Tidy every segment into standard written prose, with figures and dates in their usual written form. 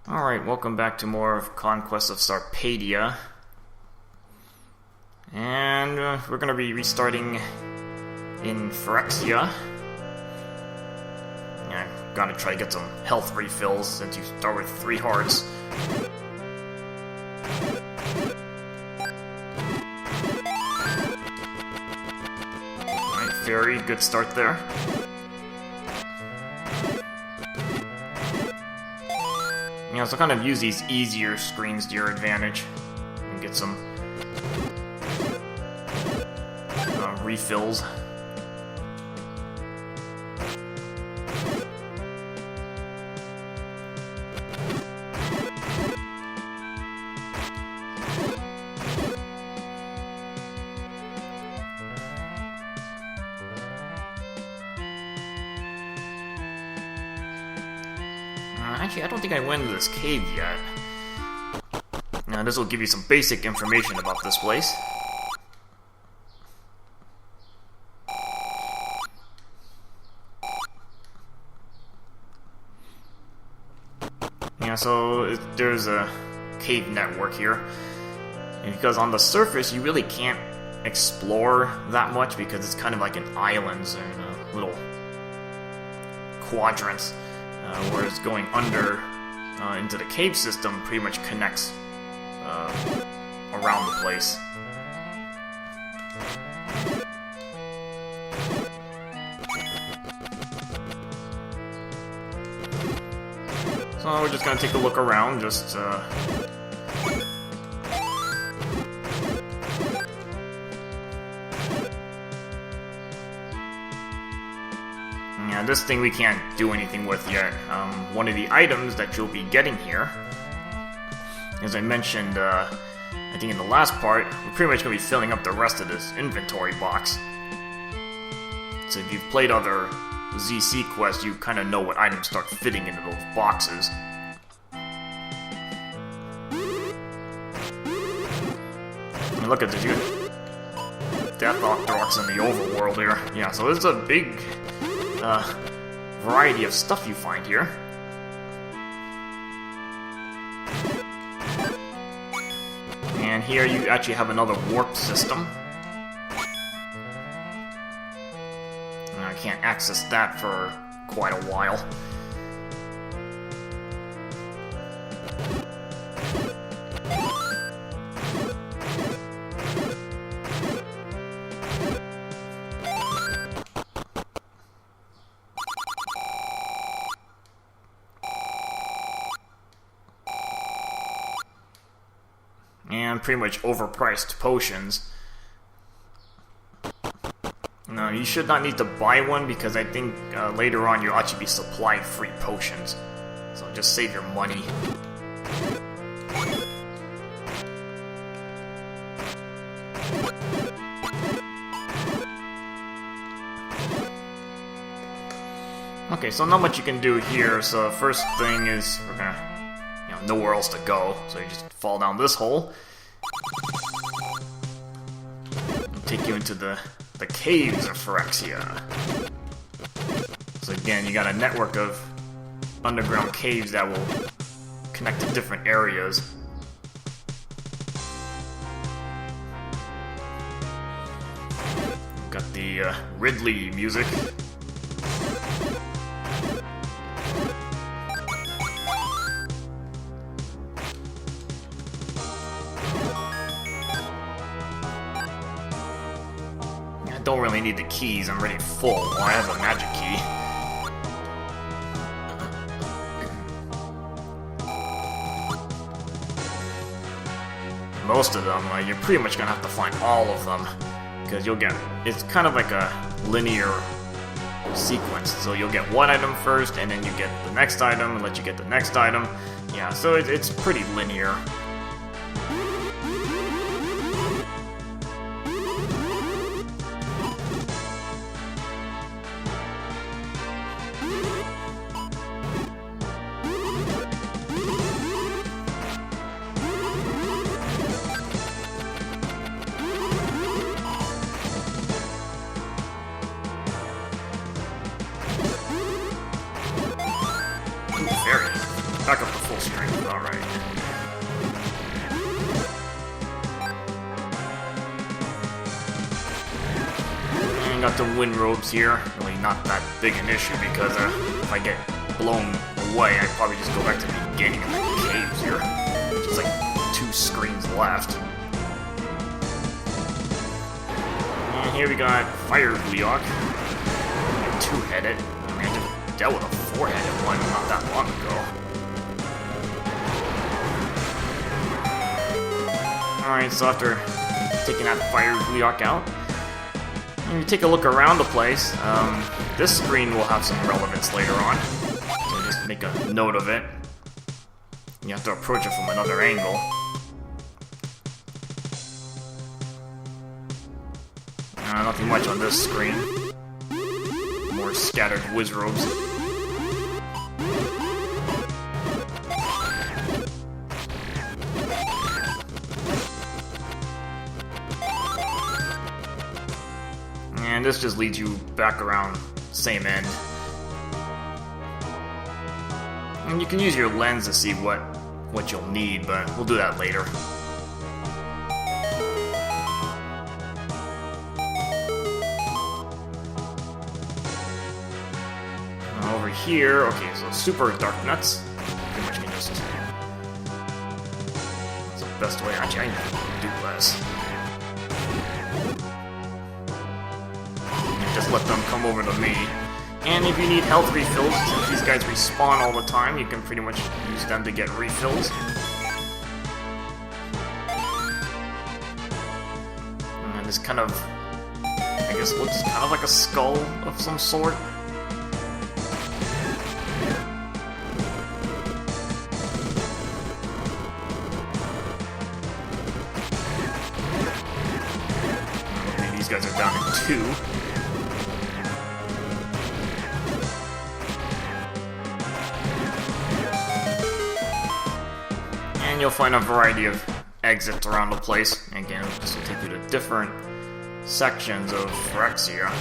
Alright, welcome back to more of Conquest of Sarpadia. And we're going to be restarting in Phyrexia. Yeah, gotta try to get some health refills since you start with 3 hearts. Alright, Fairy, good start there. Yeah, so kind of use these easier screens to your advantage and get some refills. Actually, I don't think I went into this cave yet. Now, this will give you some basic information about this place. Yeah, so there's a cave network here. And because on the surface, you really can't explore that much because it's kind of like in islands and little quadrants. Whereas going under into the cave system pretty much connects around the place. So we're just gonna take a look around, just yeah, this thing we can't do anything with yet. One of the items that you'll be getting here, as I mentioned, I think in the last part, we're pretty much gonna be filling up the rest of this inventory box. So if you've played other ZC quests, you kind of know what items start fitting into those boxes. And look at this, you got Death Octoroks in the Overworld here. Yeah, so this is a big variety of stuff you find here. And here you actually have another warp system. I can't access that for quite a while. And pretty much overpriced potions. No, you should not need to buy one because I think later on you'll actually be supplied free potions. So just save your money. Okay, so not much you can do here. So first thing is we're gonna, nowhere else to go. So you just fall down this hole. It'll take you into the caves of Phyrexia. So again, you got a network of underground caves that will connect to different areas. Got the Ridley music. Don't really need the keys, I'm already full. Oh, I have a magic key. Most of them, you're pretty much gonna have to find all of them. Because you'll get, it's kind of like a linear sequence. So you'll get one item first, and then you get the next item, and let you get the next item. Yeah, so it's pretty linear. Back up to full strength, alright. And got the wind robes here. Really not that big an issue because if I get blown away, I'd probably just go back to the beginning of the caves here. Just like 2 screens left. And here we got Fire Gleeok. 2-headed. I mean, I just dealt with a 4-headed one not that long ago. Alright, so after taking that Fire Gleeok out, and you take a look around the place, this screen will have some relevance later on. So just make a note of it. You have to approach it from another angle. Nothing much on this screen. More scattered Wizrobes. And this just leads you back around same end. And you can use your lens to see what you'll need, but we'll do that later. Over here, okay, so Super Dark Nuts. Pretty much can just... That's the best way. Actually, I can do less. Just let them come over to me. And if you need health refills, since these guys respawn all the time, you can pretty much use them to get refills. And this kind of, I guess, looks kind of like a skull of some sort. Okay, these guys are down to 2. And you'll find a variety of exits around the place. And again, this will take you to different sections of Phyrexia.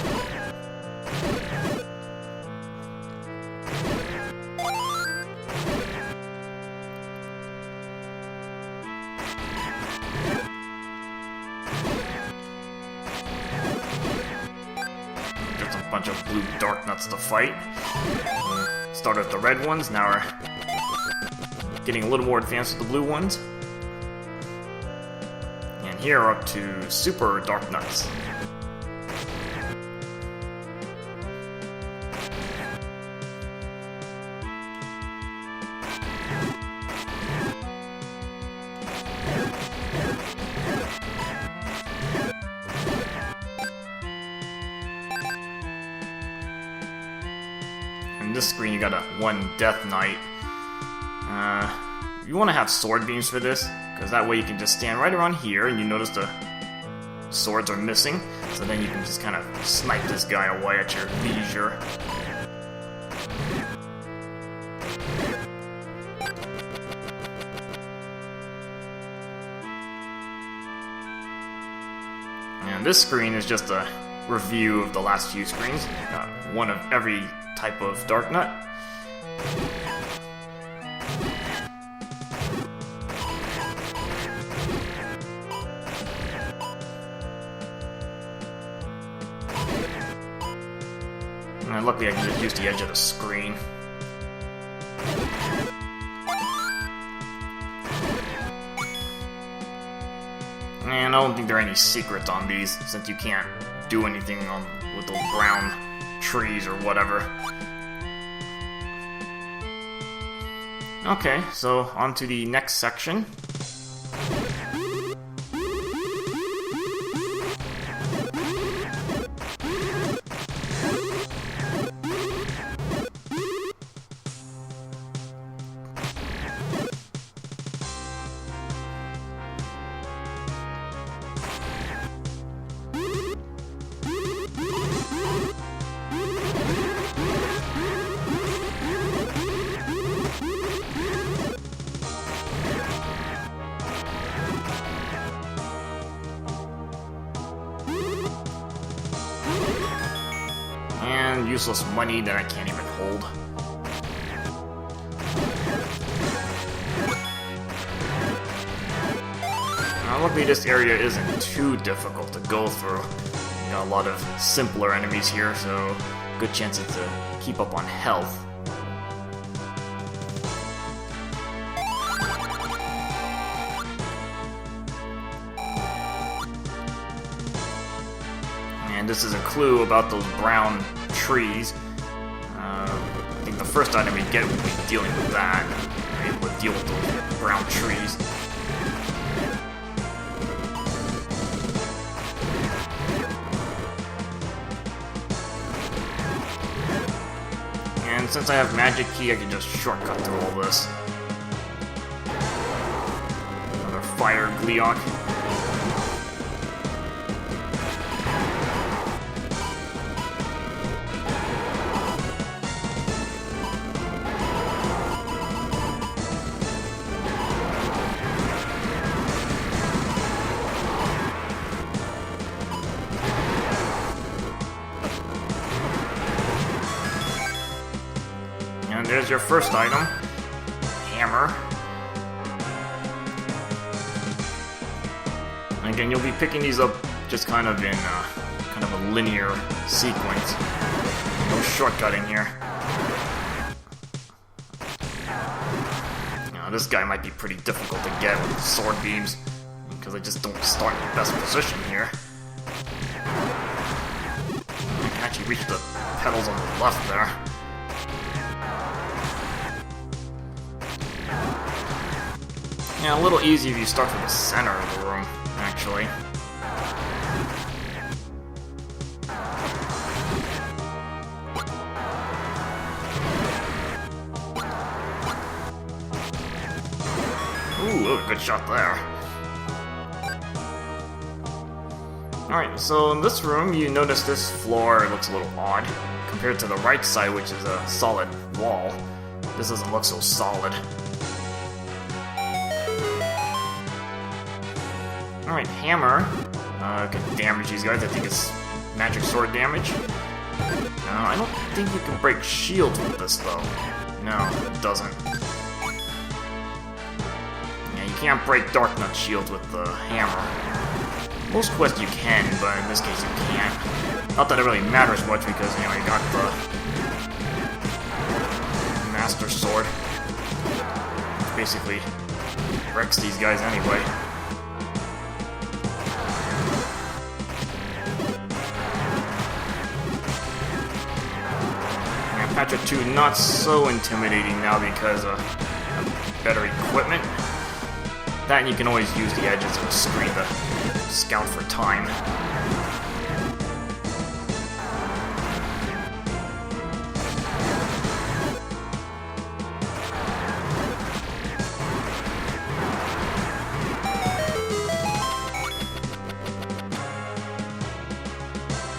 Just a bunch of blue dark nuts to fight. Start with the red ones, now we're getting a little more advanced with the blue ones. And here we're up to Super Dark Nuts. In this screen you got a 1 Death Knight. You want to have sword beams for this, because that way you can just stand right around here and you notice the swords are missing, so then you can just kind of snipe this guy away at your leisure. And this screen is just a review of the last few screens. One of every type of Dark Nut. And luckily I can just use the edge of the screen. And I don't think there are any secrets on these, since you can't do anything with those brown trees or whatever. Okay, so on to the next section. Useless money that I can't even hold. luckily this area isn't too difficult to go through. You got a lot of simpler enemies here, so good chances to keep up on health. And this is a clue about those brown trees. I think the first item we get will be dealing with that. We're able to deal with those brown trees. And since I have magic key, I can just shortcut through all this. Another fire Gleeok. And there's your first item, hammer. And again, you'll be picking these up just kind of in a linear sequence. No shortcutting here. Now, this guy might be pretty difficult to get with sword beams because I just don't start in the best position here. I can actually reach the pedals on the left there. Yeah, a little easy if you start from the center of the room, actually. Ooh, good shot there. Alright, so in this room, you notice this floor looks a little odd compared to the right side, which is a solid wall. This doesn't look so solid. Alright, hammer. Can damage these guys. I think it's magic sword damage. I don't think you can break shields with this, though. No, it doesn't. Yeah, you can't break Dark Nut shields with the hammer. Most quests you can, but in this case you can't. Not that it really matters much because, you know, you got the Master Sword. Which basically wrecks these guys anyway. Patch 2 not so intimidating now because of better equipment. That and you can always use the edges of the screen to scout for time.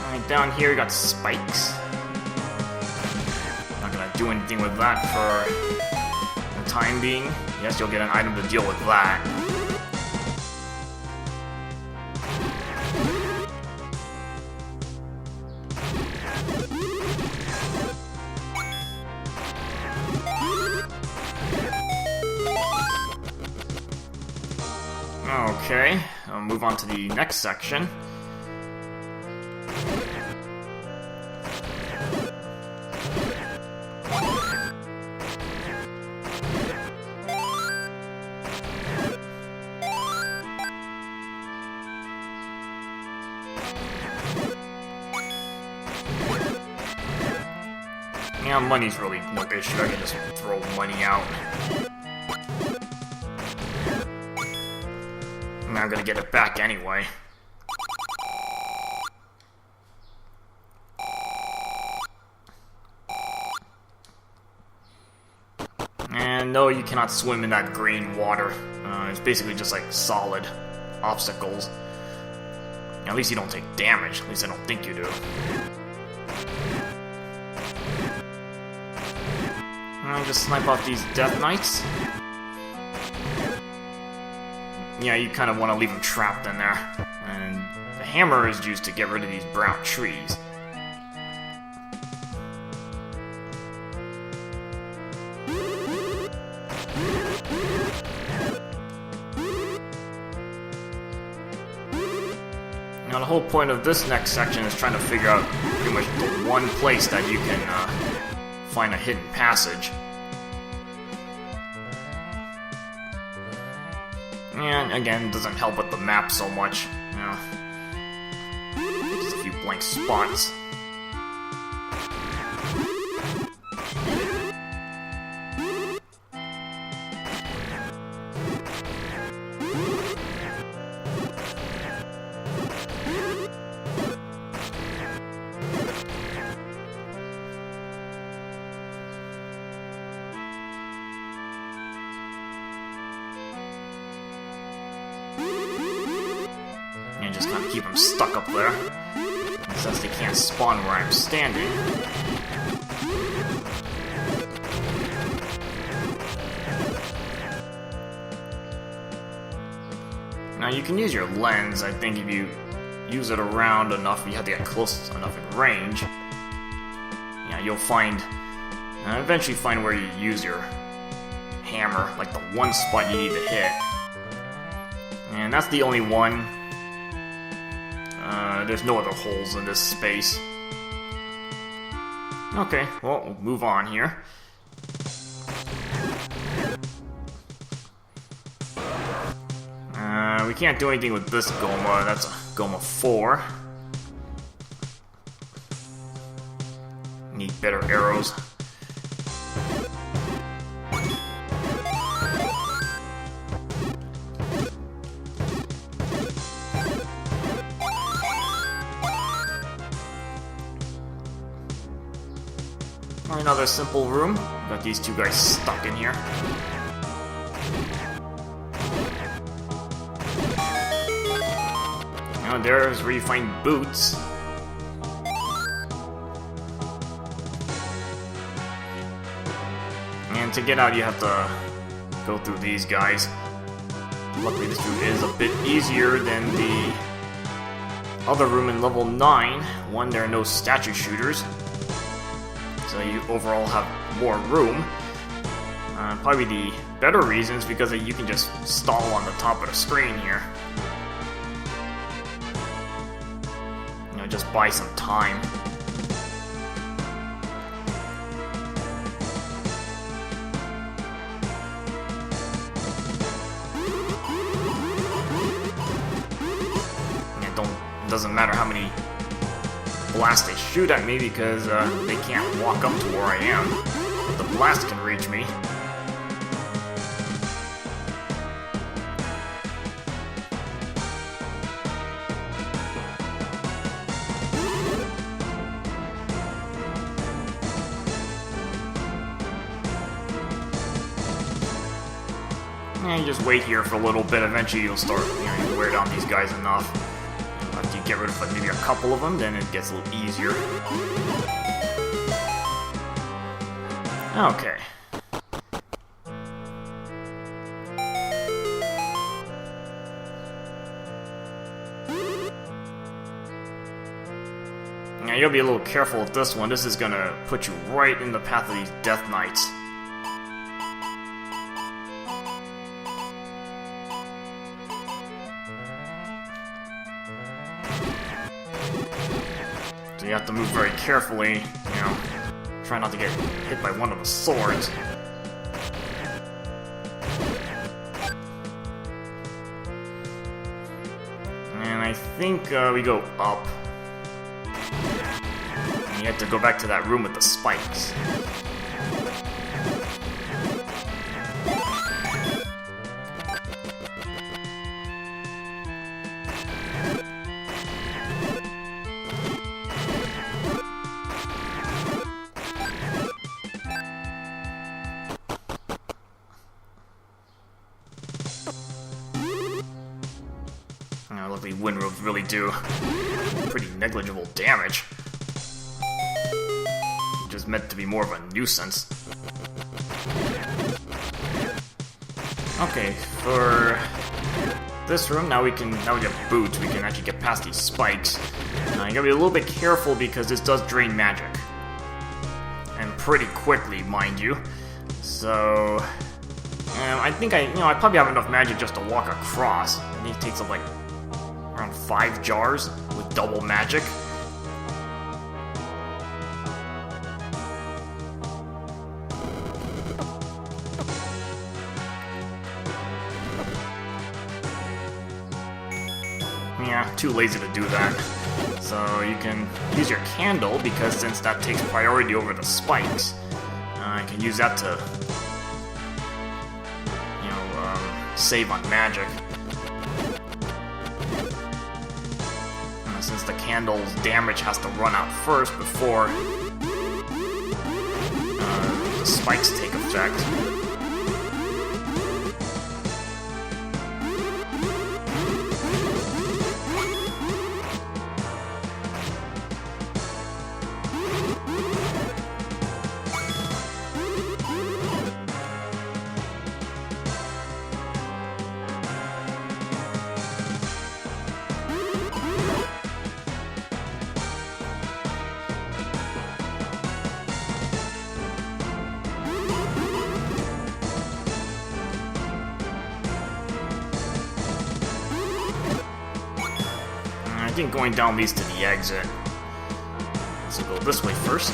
Alright, down here we got spikes. Do anything with that for the time being. Yes, you'll get an item to deal with that. Okay, I'll move on to the next section. Yeah, money's really no issue. I can just throw money out. And I'm gonna get it back anyway. And no, you cannot swim in that green water. It's basically just like solid obstacles. At least you don't take damage. At least I don't think you do. Just snipe off these Death Knights. Yeah, you kind of want to leave them trapped in there. And the hammer is used to get rid of these brown trees. Now, the whole point of this next section is trying to figure out pretty much the one place that you can find a hidden passage. And again, it doesn't help with the map so much. You know, just a few blank spots. Just kind of keep them stuck up there, since they can't spawn where I'm standing. Now you can use your lens. I think if you use it around enough, you have to get close enough in range. Yeah, you'll find, eventually find where you use your hammer, like the one spot you need to hit. And that's the only one. There's no other holes in this space. Okay, well, we'll move on here. We can't do anything with this Goma. That's a Goma 4. Need better arrows. Another simple room. Got these two guys stuck in here. Now there's where you find boots. And to get out you have to go through these guys. Luckily this room is a bit easier than the other room in level 9. One, there are no statue shooters. So you overall have more room. Probably the better reason is because you can just stall on the top of the screen here. You know, just buy some time. And it doesn't matter how many blasts they shoot at me because they can't walk up to where I am. But the blast can reach me. And you just wait here for a little bit. Eventually you'll start, you wear down these guys enough. After you get rid of maybe a couple of them, then it gets a little easier. Okay. Now you'll be a little careful with this one. This is gonna put you right in the path of these Death Knights. So you have to move very carefully, try not to get hit by one of the swords. And I think we go up. And you have to go back to that room with the spikes. Luckily, wind robes really do pretty negligible damage. Just meant to be more of a nuisance. Okay, for this room, now we have boots. We can actually get past these spikes. You gotta be a little bit careful because this does drain magic, and pretty quickly, mind you. So, I think I probably have enough magic just to walk across. I think it takes up like around 5 jars with double magic. Yeah, too lazy to do that. So you can use your candle, because since that takes priority over the spikes, I can use that to, save on magic. Since the candle's damage has to run out first before the spikes take effect. I think going down leads to the exit. So go this way first.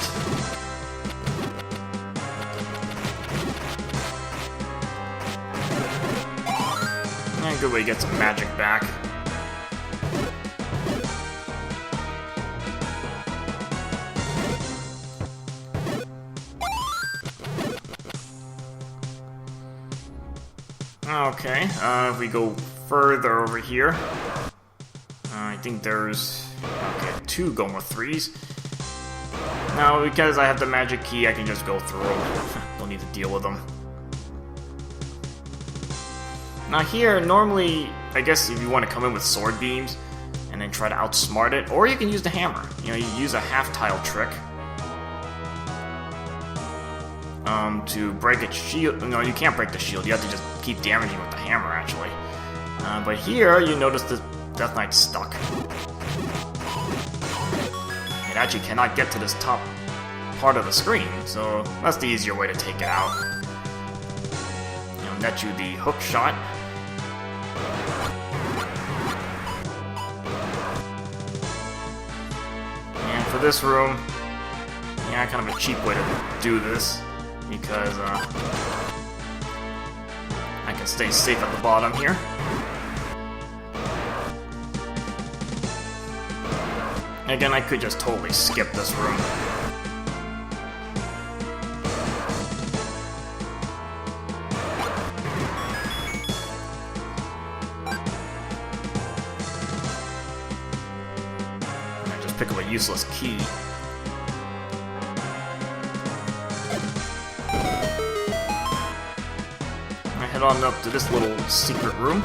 And a good way to get some magic back. Okay, if we go further over here, I think there's 2 Goma 3s. Now, because I have the magic key, I can just go through them. Don't need to deal with them. Now here, normally, I guess if you want to come in with sword beams and then try to outsmart it, or you can use the hammer. You use a half-tile trick to break its shield. No, you can't break the shield. You have to just keep damaging with the hammer, actually. But here, you notice the Death Knight's stuck. It actually cannot get to this top part of the screen, so that's the easier way to take it out. Net you the hook shot. And for this room, kind of a cheap way to do this, because I can stay safe at the bottom here. Again, I could just totally skip this room. I just pick up a useless key. I head on up to this little secret room.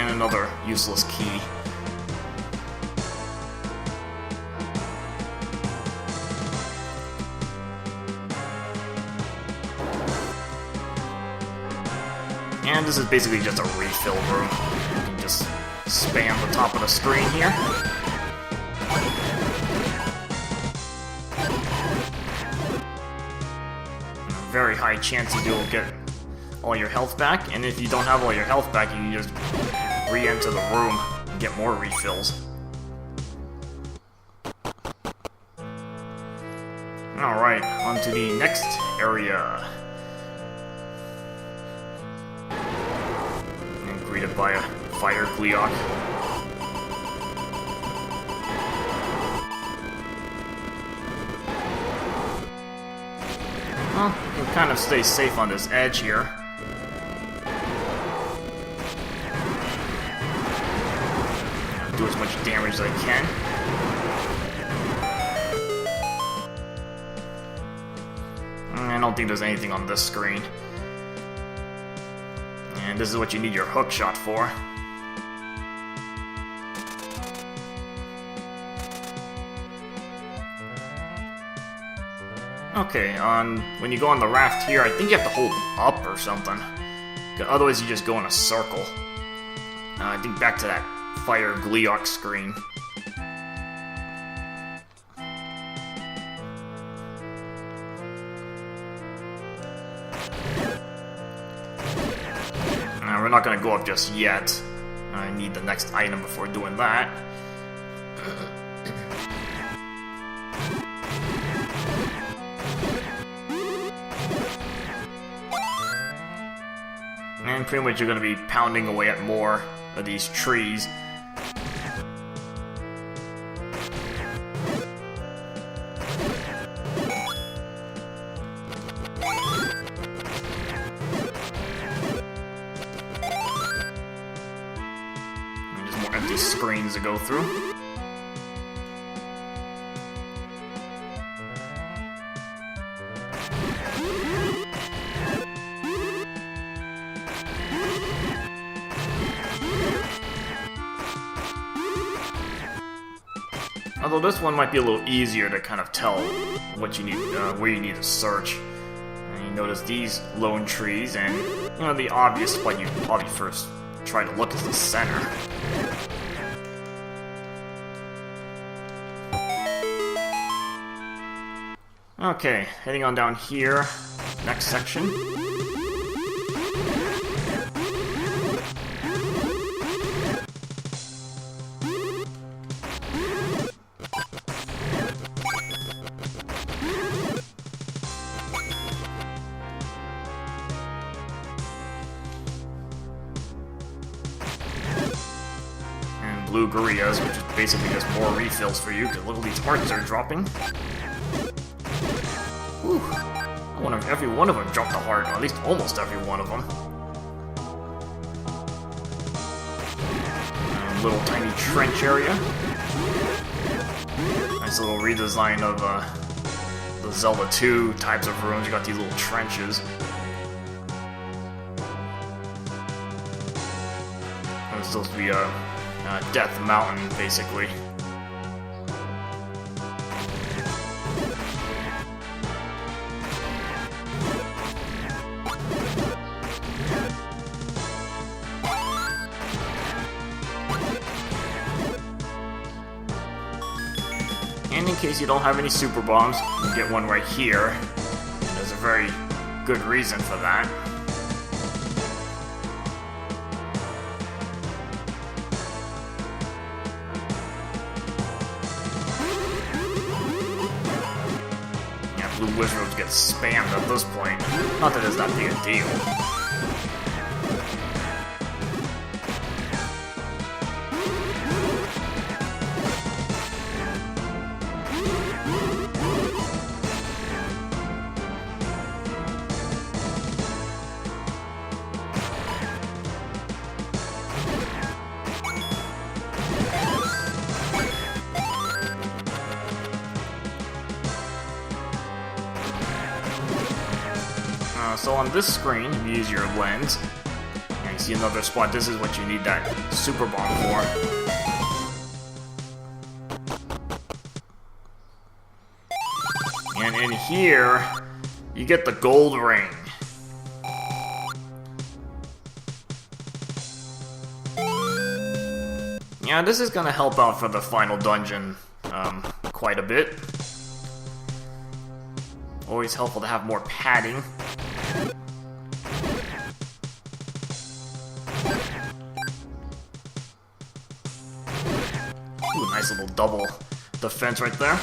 Another useless key. And this is basically just a refill room. You can just spam the top of the screen here. Very high chance that you'll get all your health back, and if you don't have all your health back, you can just re-enter the room and get more refills. Alright, on to the next area. And greeted by a fire Gleeok. Well, you can kind of stay safe on this edge here. Do as much damage as I can. I don't think there's anything on this screen. And this is what you need your hook shot for. Okay, when you go on the raft here, I think you have to hold up or something. Otherwise you just go in a circle. I think back to that fire Gleeok screen. we're not gonna go up just yet. I need the next item before doing that. And pretty much you're gonna be pounding away at more of these trees. Screens to go through. Although this one might be a little easier to kind of tell what you need, where you need to search. And you notice these lone trees, and you know the obvious spot you probably first try to look is the center. Okay, heading on down here, next section. And blue Gurias, which is basically just more refills for you, because look at these hearts are dropping. Whew. I wonder if every one of them dropped a heart, or at least almost every one of them. Little tiny trench area. Nice little redesign of the Zelda 2 types of rooms. You got these little trenches. It's supposed to be a Death Mountain, basically. And in case you don't have any super bombs, you get one right here. And there's a very good reason for that. Yeah, blue wizards get spammed at this point. Not that it's that big a deal. So on this screen, you use your lens, and you see another spot. This is what you need that super bomb for. And in here, you get the gold ring. Yeah, this is gonna help out for the final dungeon quite a bit. Always helpful to have more padding. Ooh, nice little double defense right there.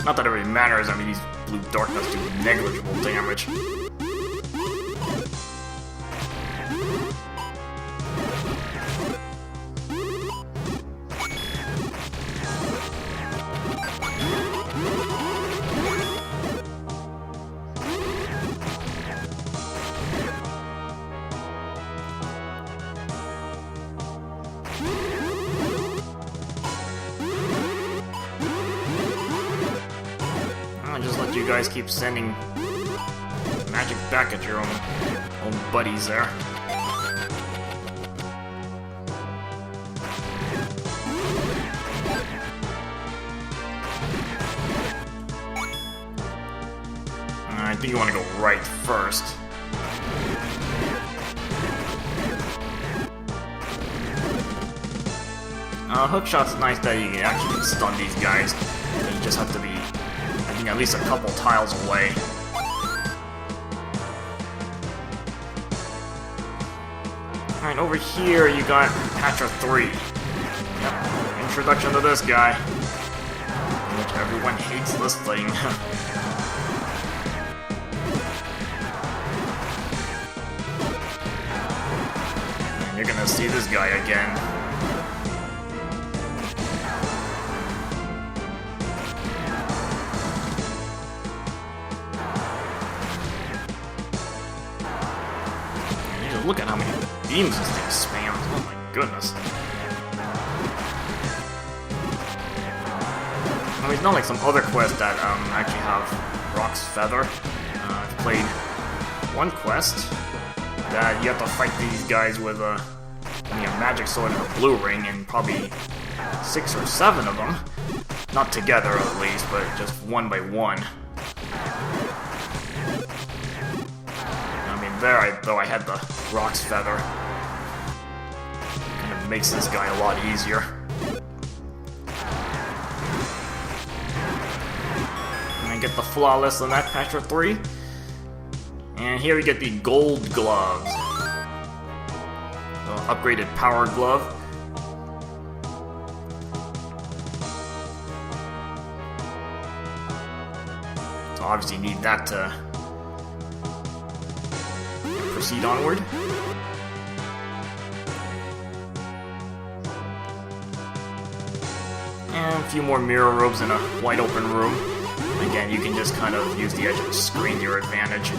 Not that it really matters, I mean these blue darkness do negligible damage. Just let you guys keep sending magic back at your own buddies there. I think you want to go right first. Hookshot's nice that you can actually stun these guys. You just have to be at least a couple tiles away. Alright, over here you got Patra 3. Yep, introduction to this guy. Which everyone hates this thing. And you're gonna see this guy again. Look at how many beams this thing spams. Oh my goodness. I mean, it's not like some other quests that actually have Rock's Feather. I've played one quest that you have to fight these guys with a magic sword and a blue ring, and probably 6 or 7 of them. Not together at least, but just one by one. There, though I had the Rock's Feather. Kind of makes this guy a lot easier. And I get the Flawless on that Patra 3. And here we get the Gold Gloves. So, upgraded Power Glove. So obviously you need that to proceed onward. And a few more mirror robes in a wide open room. Again, you can just kind of use the edge of the screen to your advantage.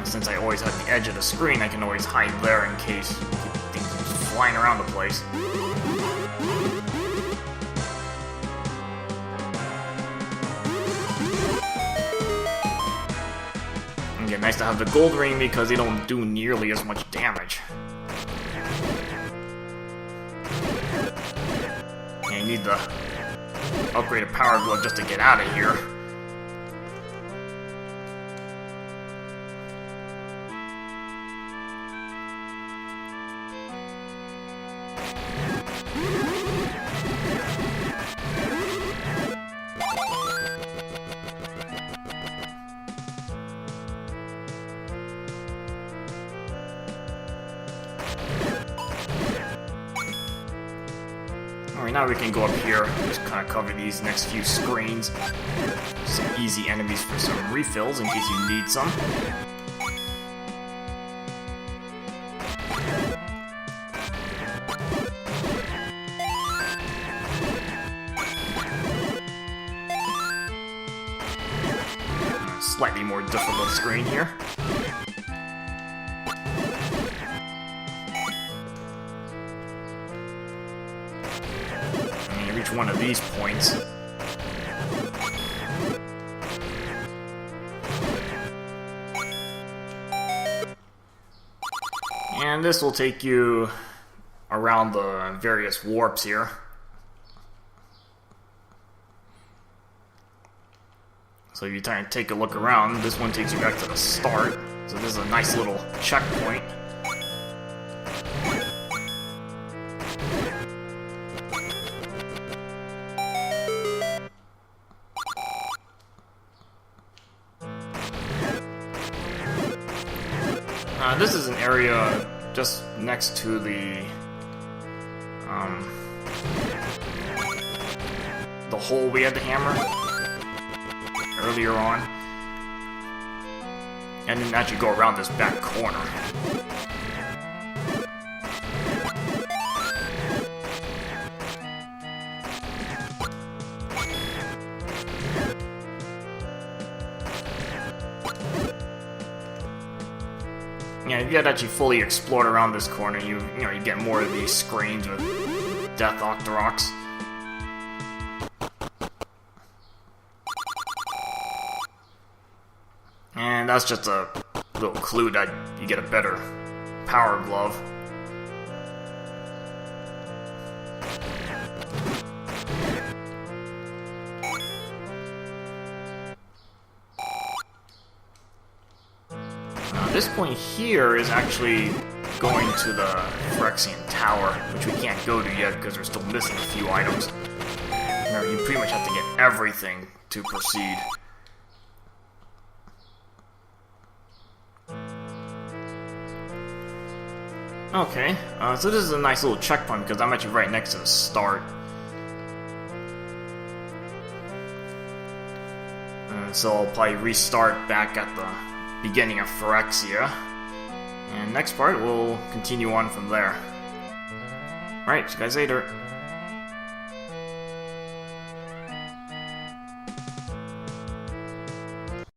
Since I always have the edge of the screen, I can always hide there in case things are flying around the place. Again, nice to have the gold ring because they don't do nearly as much damage. And you need the upgraded power glove just to get out of here. Alright, now we can go up here and just kind of cover these next few screens. Some easy enemies for some refills in case you need some. Slightly more difficult screen here. And you reach one of these points. And this will take you around the various warps here. So if you take a look around, this one takes you back to the start. So this is a nice little checkpoint. This is an area just next to the hole we had to hammer earlier on, and then actually go around this back corner. Yeah, if you had actually fully explored around this corner, you get more of these screens with Death Octoroks. And that's just a little clue that you get a better power glove. this point here is actually going to the Phyrexian Tower, which we can't go to yet because we're still missing a few items. Remember, you pretty much have to get everything to proceed. Okay, so this is a nice little checkpoint because I'm actually right next to the start. And so I'll probably restart back at the beginning of Phyrexia. And next part, we'll continue on from there. Alright, see you guys later.